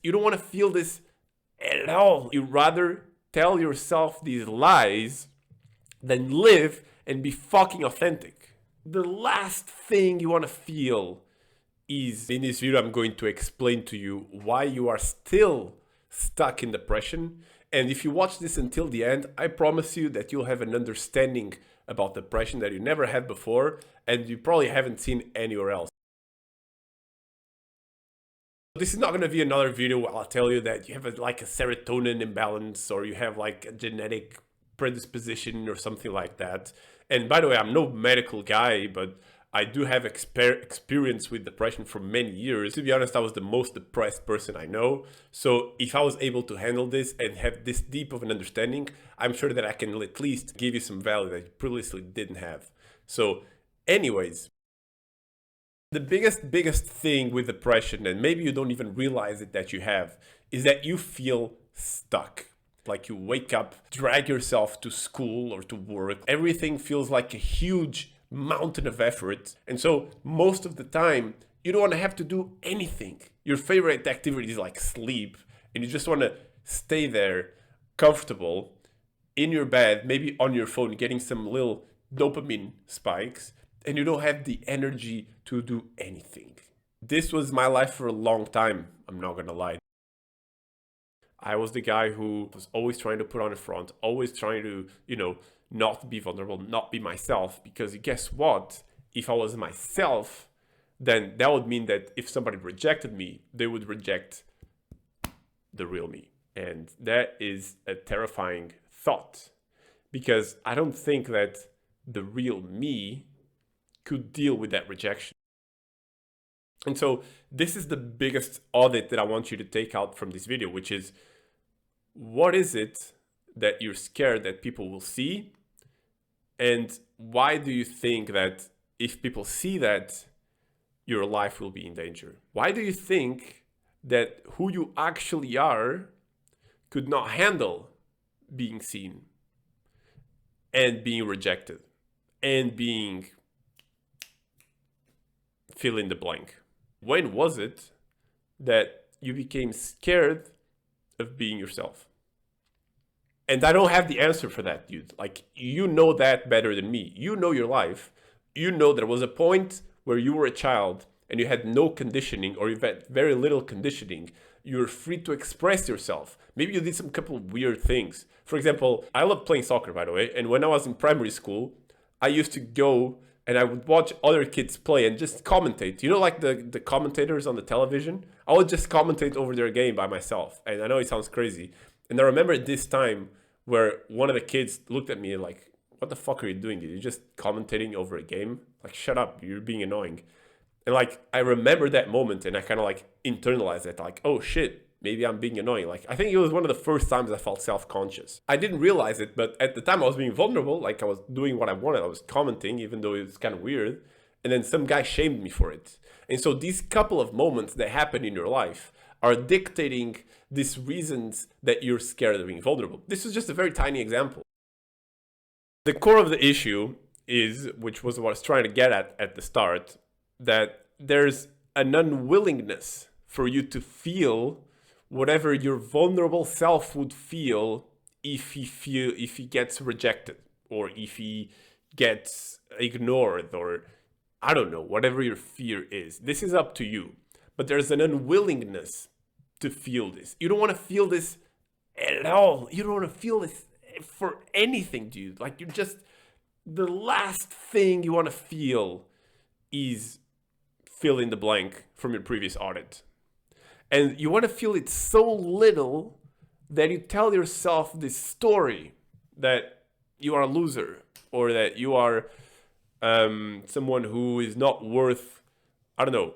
You don't want to feel this at all. You rather tell yourself these lies than live and be fucking authentic. The last thing you want to feel is, in this video, I'm going to explain to you why you are still stuck in depression. And if you watch this until the end, I promise you that you'll have an understanding about depression that you never had before and you probably haven't seen anywhere else. This is not going to be another video where I'll tell you that you have like a serotonin imbalance or you have like a genetic predisposition or something like that. And by the way, I'm no medical guy, but I do have experience with depression for many years. To be honest, I was the most depressed person I know. So if I was able to handle this and have this deep of an understanding, I'm sure that I can at least give you some value that you previously didn't have. So anyways, the biggest thing with depression, and maybe you don't even realize it that you have, is that you feel stuck. Like you wake up, drag yourself to school or to work. Everything feels like a huge mountain of effort. And so most of the time, you don't want to have to do anything. Your favorite activity is like sleep. And you just want to stay there, comfortable, in your bed, maybe on your phone, getting some little dopamine spikes. And you don't have the energy to do anything. This was my life for a long time, I'm not gonna lie. I was the guy who was always trying to put on a front, always trying to, not be vulnerable, not be myself, because guess what? If I was myself, then that would mean that if somebody rejected me, they would reject the real me. And that is a terrifying thought, because I don't think that the real me could deal with that rejection. And so this is the biggest audit that I want you to take out from this video, which is, what is it that you're scared that people will see? And why do you think that if people see that, your life will be in danger? Why do you think that who you actually are could not handle being seen and being rejected and being fill in the blank? When was it that you became scared of being yourself? And I don't have the answer for that, dude. Like, you know that better than me. You know your life. You know there was a point where you were a child and you had no conditioning, or you've had very little conditioning. You're free to express yourself. Maybe you did some couple of weird things. For example, I love playing soccer, by the way. And when I was in primary school, I used to go and I would watch other kids play and just commentate. You know, like the commentators on the television? I would just commentate over their game by myself. And I know it sounds crazy. And I remember this time where one of the kids looked at me like, what the fuck are you doing, dude? You're just commentating over a game? Like, shut up, you're being annoying. And like, I remember that moment and I kind of like internalized it. Like, oh shit, maybe I'm being annoying. Like, I think it was one of the first times I felt self-conscious. I didn't realize it, but at the time I was being vulnerable. Like, I was doing what I wanted. I was commenting, even though it was kind of weird. And then some guy shamed me for it. And so these couple of moments that happen in your life are dictating these reasons that you're scared of being vulnerable. This is just a very tiny example. The core of the issue is, which was what I was trying to get at the start, that there's an unwillingness for you to feel whatever your vulnerable self would feel if he gets rejected, or if he gets ignored, or I don't know, whatever your fear is. This is up to you. But there's an unwillingness to feel this. You don't want to feel this at all. You don't want to feel this for anything, dude. Like, you're just, the last thing you want to feel is fill in the blank from your previous audit. And you want to feel it so little that you tell yourself this story that you are a loser, or that you are someone who is not worth, I don't know,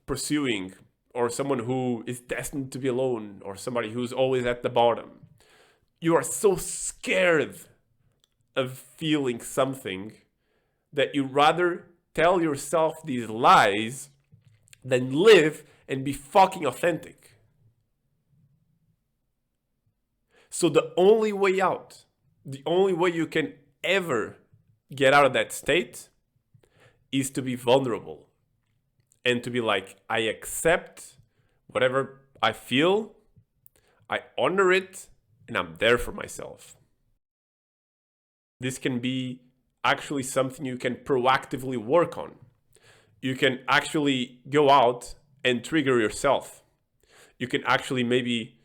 pursuing, or someone who is destined to be alone, or somebody who's always at the bottom. You are so scared of feeling something that you rather tell yourself these lies than live and be fucking authentic. So the only way out, the only way you can ever get out of that state is to be vulnerable and to be like, I accept whatever I feel, I honor it, and I'm there for myself. This can be actually something you can proactively work on. You can actually go out and trigger yourself. You can actually maybe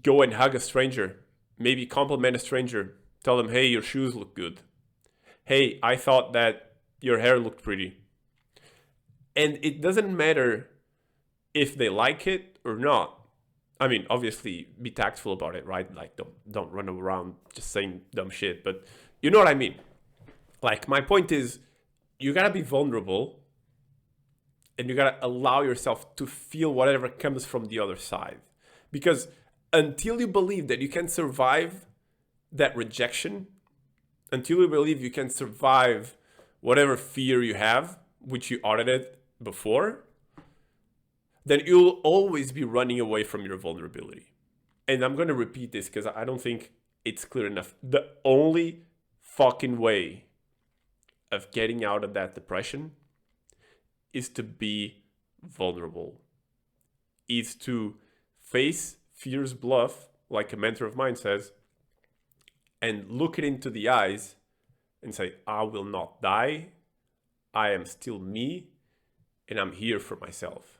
go and hug a stranger, maybe compliment a stranger, tell them, hey, your shoes look good. Hey, I thought that your hair looked pretty. And it doesn't matter if they like it or not. I mean, obviously, be tactful about it, right? Like, don't run around just saying dumb shit. But you know what I mean? Like, my point is, you gotta be vulnerable, and you gotta allow yourself to feel whatever comes from the other side. Because until you believe that you can survive that rejection, until you believe you can survive whatever fear you have, which you audited before, then you'll always be running away from your vulnerability. And I'm going to repeat this because I don't think it's clear enough. The only fucking way of getting out of that depression is to be vulnerable, is to face fear's bluff, like a mentor of mine says, and look it into the eyes and say, I will not die. I am still me, and I'm here for myself.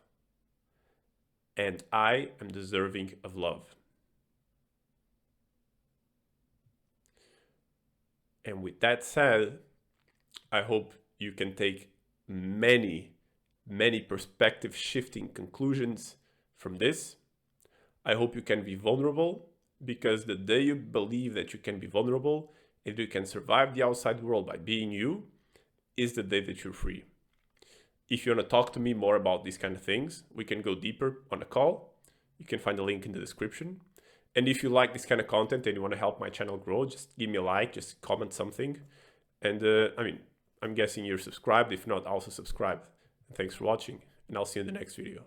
And I am deserving of love. And with that said, I hope you can take many perspective shifting conclusions from this. I hope you can be vulnerable, because the day you believe that you can be vulnerable and you can survive the outside world by being you is the day that you're free. If you want to talk to me more about these kind of things, we can go deeper on a call. You can find the link in the description. And if you like this kind of content and you want to help my channel grow, just give me a like, just comment something. And I'm guessing you're subscribed. If not, also subscribe. And thanks for watching, and I'll see you in the next video.